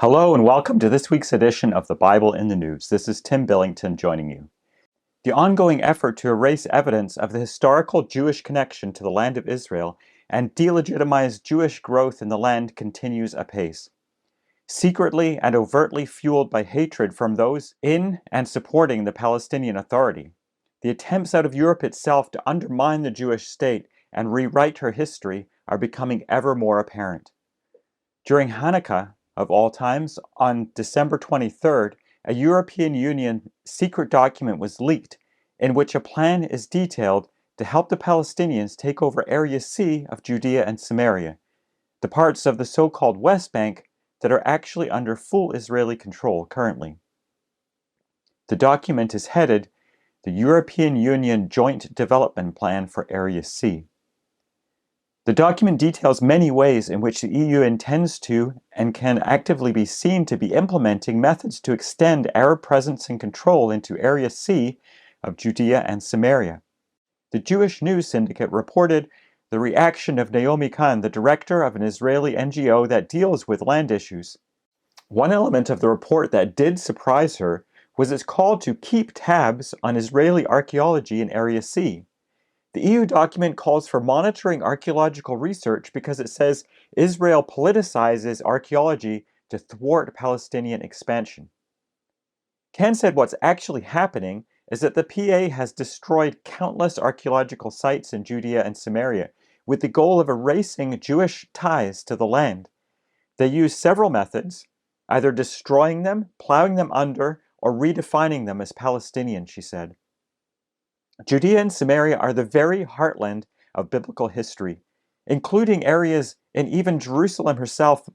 Hello and welcome to this week's edition of the Bible in the News. This is Tim Billington joining you. The ongoing effort to erase evidence of the historical Jewish connection to the land of Israel and delegitimize Jewish growth in the land continues apace. Secretly and overtly fueled by hatred from those in and supporting the Palestinian Authority, the attempts out of Europe itself to undermine the Jewish state and rewrite her history are becoming ever more apparent. During Hanukkah, of all times, on December 23rd, a European Union secret document was leaked in which a plan is detailed to help the Palestinians take over Area C of Judea and Samaria, the parts of the so-called West Bank that are actually under full Israeli control currently. The document is headed the European Union Joint Development Plan for Area C. The document details many ways in which the EU intends to and can actively be seen to be implementing methods to extend Arab presence and control into Area C of Judea and Samaria. The Jewish News Syndicate reported the reaction of Naomi Khan, the director of an Israeli NGO that deals with land issues. One element of the report that did surprise her was its call to keep tabs on Israeli archaeology in Area C. The EU document calls for monitoring archaeological research because it says Israel politicizes archaeology to thwart Palestinian expansion. Khan said what's actually happening is that the PA has destroyed countless archaeological sites in Judea and Samaria with the goal of erasing Jewish ties to the land. They use several methods, either destroying them, plowing them under, or redefining them as Palestinian, she said. Judea and Samaria are the very heartland of biblical history, including areas in even Jerusalem herself,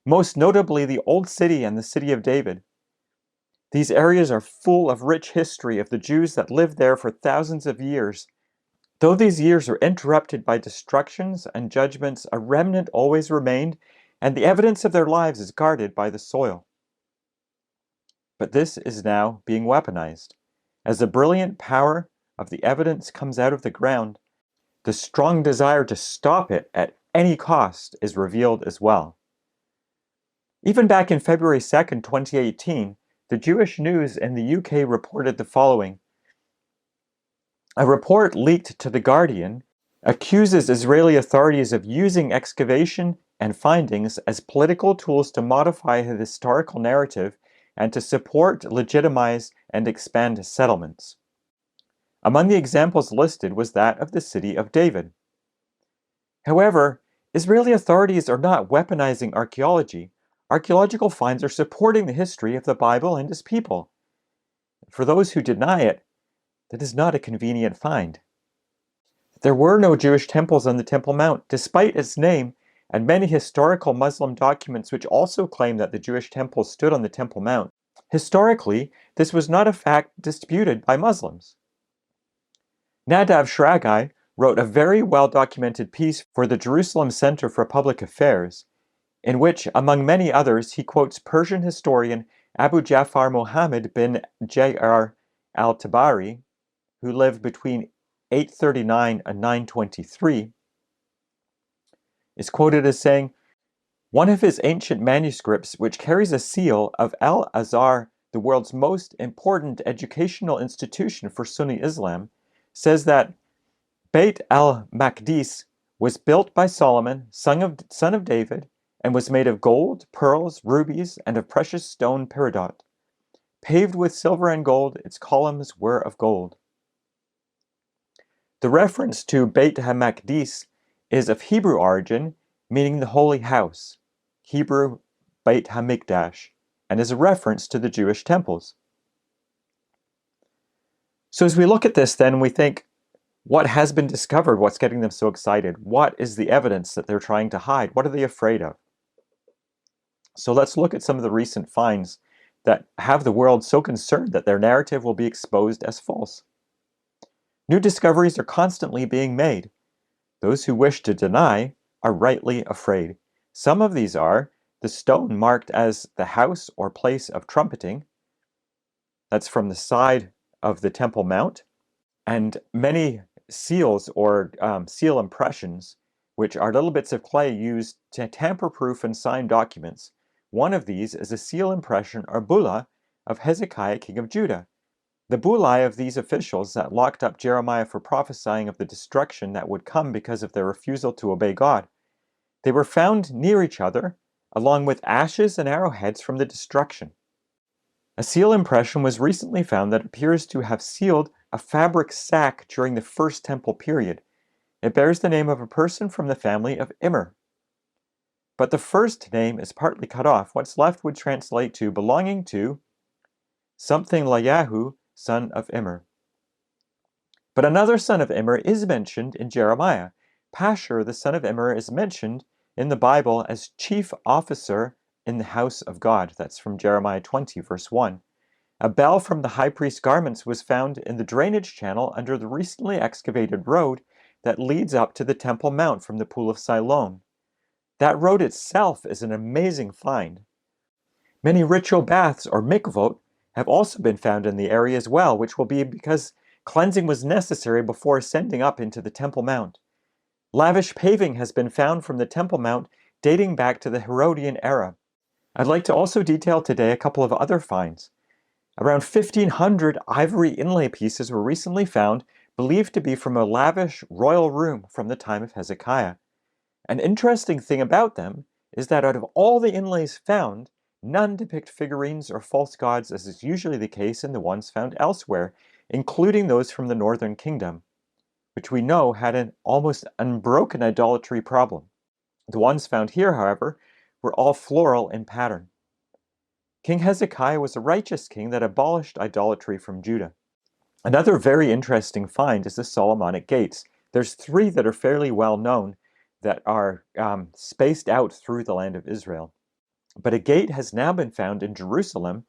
most notably the Old City and the City of David. These areas are full of rich history of the Jews that lived there for thousands of years. Though these years are interrupted by destructions and judgments, a remnant always remained, and the evidence of their lives is guarded by the soil. But this is now being weaponized. As the brilliant power of the evidence comes out of the ground, the strong desire to stop it at any cost is revealed as well. Even back in February 2nd, 2018, the Jewish News in the UK reported the following. A report leaked to The Guardian accuses Israeli authorities of using excavation and findings as political tools to modify the historical narrative and to support, legitimize, and expand settlements. Among the examples listed was that of the City of David. However, Israeli authorities are not weaponizing archaeology. Archaeological finds are supporting the history of the Bible and its people. For those who deny it, that is not a convenient find. There were no Jewish temples on the Temple Mount, despite its name, and many historical Muslim documents which also claim that the Jewish temples stood on the Temple Mount. Historically, this was not a fact disputed by Muslims. Nadav Shragai wrote a very well-documented piece for the Jerusalem Center for Public Affairs, in which, among many others, he quotes Persian historian Abu Ja'far Muhammad bin Ja'ar al-Tabari, who lived between 839 and 923, is quoted as saying, one of his ancient manuscripts, which carries a seal of Al-Azhar, the world's most important educational institution for Sunni Islam, says that Beit al-Maqdis was built by Solomon, son of David, and was made of gold, pearls, rubies, and of precious stone peridot. Paved with silver and gold, its columns were of gold. The reference to Beit ha-Maqdis is of Hebrew origin, meaning the holy house, Hebrew Beit ha-Mikdash, and is a reference to the Jewish temples. So as we look at this then, we think, what has been discovered? What's getting them so excited? What is the evidence that they're trying to hide? What are they afraid of? So let's look at some of the recent finds that have the world so concerned that their narrative will be exposed as false. New discoveries are constantly being made. Those who wish to deny are rightly afraid. Some of these are the stone marked as the house or place of trumpeting. That's from the side of the Temple Mount, and many seals or seal impressions, which are little bits of clay used to tamper-proof and sign documents, One of these is a seal impression or bulla of Hezekiah, king of Judah. The bullae of these officials that locked up Jeremiah for prophesying of the destruction that would come because of their refusal to obey God. They were found near each other, along with ashes and arrowheads from the destruction. A seal impression was recently found that appears to have sealed a fabric sack during the First Temple period. It bears the name of a person from the family of Immer. But the first name is partly cut off. What's left would translate to belonging to something Layahu, son of Immer. But another son of Immer is mentioned in Jeremiah. Pashur, the son of Immer, is mentioned in the Bible as chief officer in the house of God. That's from Jeremiah 20, verse 1. A bell from the high priest's garments was found in the drainage channel under the recently excavated road that leads up to the Temple Mount from the Pool of Siloam. That road itself is an amazing find. Many ritual baths, or mikvot, have also been found in the area as well, which will be because cleansing was necessary before ascending up into the Temple Mount. Lavish paving has been found from the Temple Mount dating back to the Herodian era. I'd like to also detail today a couple of other finds. Around 1,500 ivory inlay pieces were recently found, believed to be from a lavish royal room from the time of Hezekiah. An interesting thing about them is that out of all the inlays found, none depict figurines or false gods as is usually the case in the ones found elsewhere, including those from the Northern Kingdom, which we know had an almost unbroken idolatry problem. The ones found here, however, were all floral in pattern. King Hezekiah was a righteous king that abolished idolatry from Judah. Another very interesting find is the Solomonic gates. There's 3 that are fairly well known that are spaced out through the land of Israel. But a gate has now been found in Jerusalem,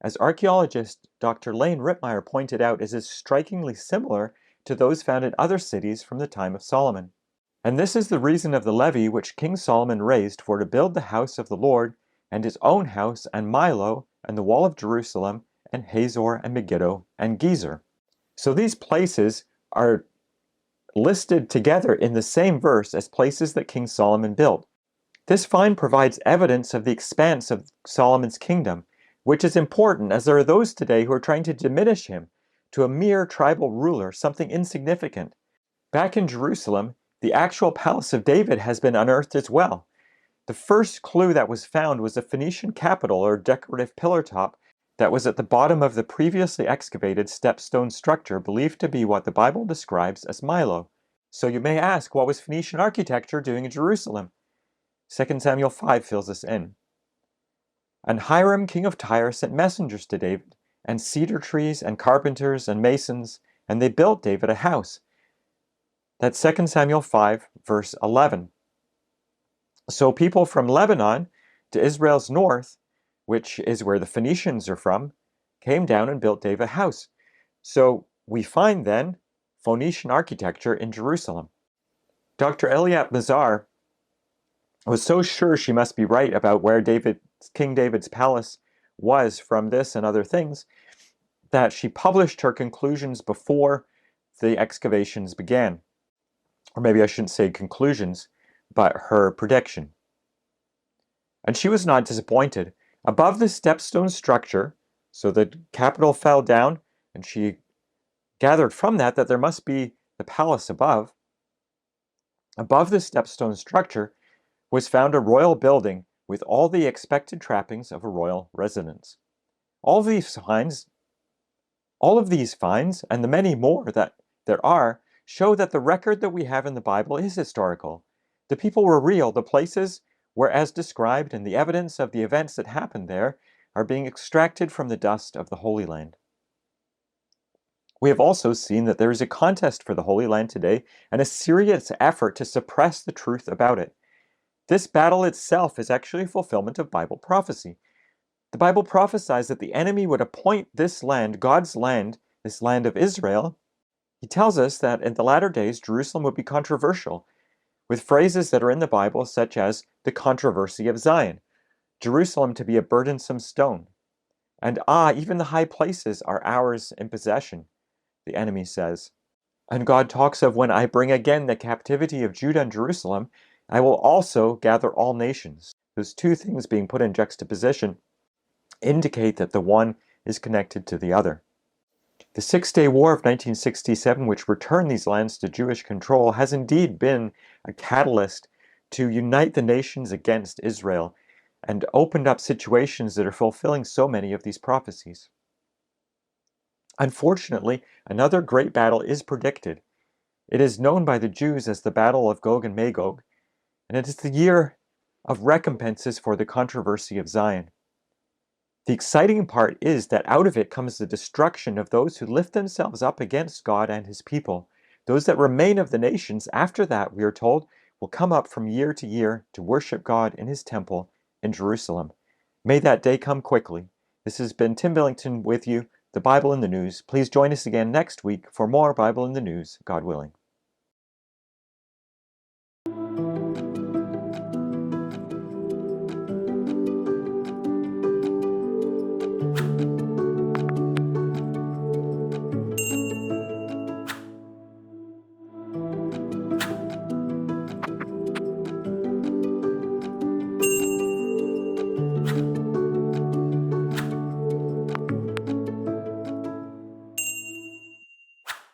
as archaeologist Dr. Lane Rittmeyer pointed out, is strikingly similar to those found in other cities from the time of Solomon. And this is the reason of the levy which King Solomon raised for to build the house of the Lord, and his own house, and Milo, and the wall of Jerusalem, and Hazor, and Megiddo, and Gezer. So these places are listed together in the same verse as places that King Solomon built. This find provides evidence of the expanse of Solomon's kingdom, which is important as there are those today who are trying to diminish him to a mere tribal ruler, something insignificant. Back in Jerusalem, the actual palace of David has been unearthed as well. The first clue that was found was a Phoenician capital or decorative pillar top that was at the bottom of the previously excavated stepstone structure believed to be what the Bible describes as Milo. So you may ask, what was Phoenician architecture doing in Jerusalem? 2 Samuel 5 fills us in. And Hiram, king of Tyre, sent messengers to David, and cedar trees, and carpenters, and masons, and they built David a house. That's 2 Samuel 5, verse 11. So people from Lebanon to Israel's north, which is where the Phoenicians are from, came down and built David a house. So we find then Phoenician architecture in Jerusalem. Dr. Eliat Mazar was so sure she must be right about where King David's palace was from this and other things that she published her conclusions before the excavations began. Or maybe I shouldn't say conclusions, but her prediction. And she was not disappointed. Above the stepstone structure, so the capital fell down, and she gathered from that there must be the palace above. Above the stepstone structure was found a royal building with all the expected trappings of a royal residence. All of these finds, and the many more that there are, show that the record that we have in the Bible is historical. The people were real, the places were as described, and the evidence of the events that happened there are being extracted from the dust of the Holy Land. We have also seen that there is a contest for the Holy Land today and a serious effort to suppress the truth about it. This battle itself is actually a fulfillment of Bible prophecy. The Bible prophesies that the enemy would appoint this land, God's land, this land of Israel. He tells us that in the latter days, Jerusalem would be controversial, with phrases that are in the Bible such as the controversy of Zion, Jerusalem to be a burdensome stone, and even the high places are ours in possession, the enemy says. And God talks of, when I bring again the captivity of Judah and Jerusalem, I will also gather all nations. those two things being put in juxtaposition indicate that the one is connected to the other. The Six-Day War of 1967, which returned these lands to Jewish control, has indeed been a catalyst to unite the nations against Israel and opened up situations that are fulfilling so many of these prophecies. Unfortunately, another great battle is predicted. It is known by the Jews as the Battle of Gog and Magog, and it is the year of recompenses for the controversy of Zion. The exciting part is that out of it comes the destruction of those who lift themselves up against God and his people. Those that remain of the nations after that, we are told, will come up from year to year to worship God in his temple in Jerusalem. May that day come quickly. This has been Tim Billington with you, The Bible in the News. Please join us again next week for more Bible in the News, God willing.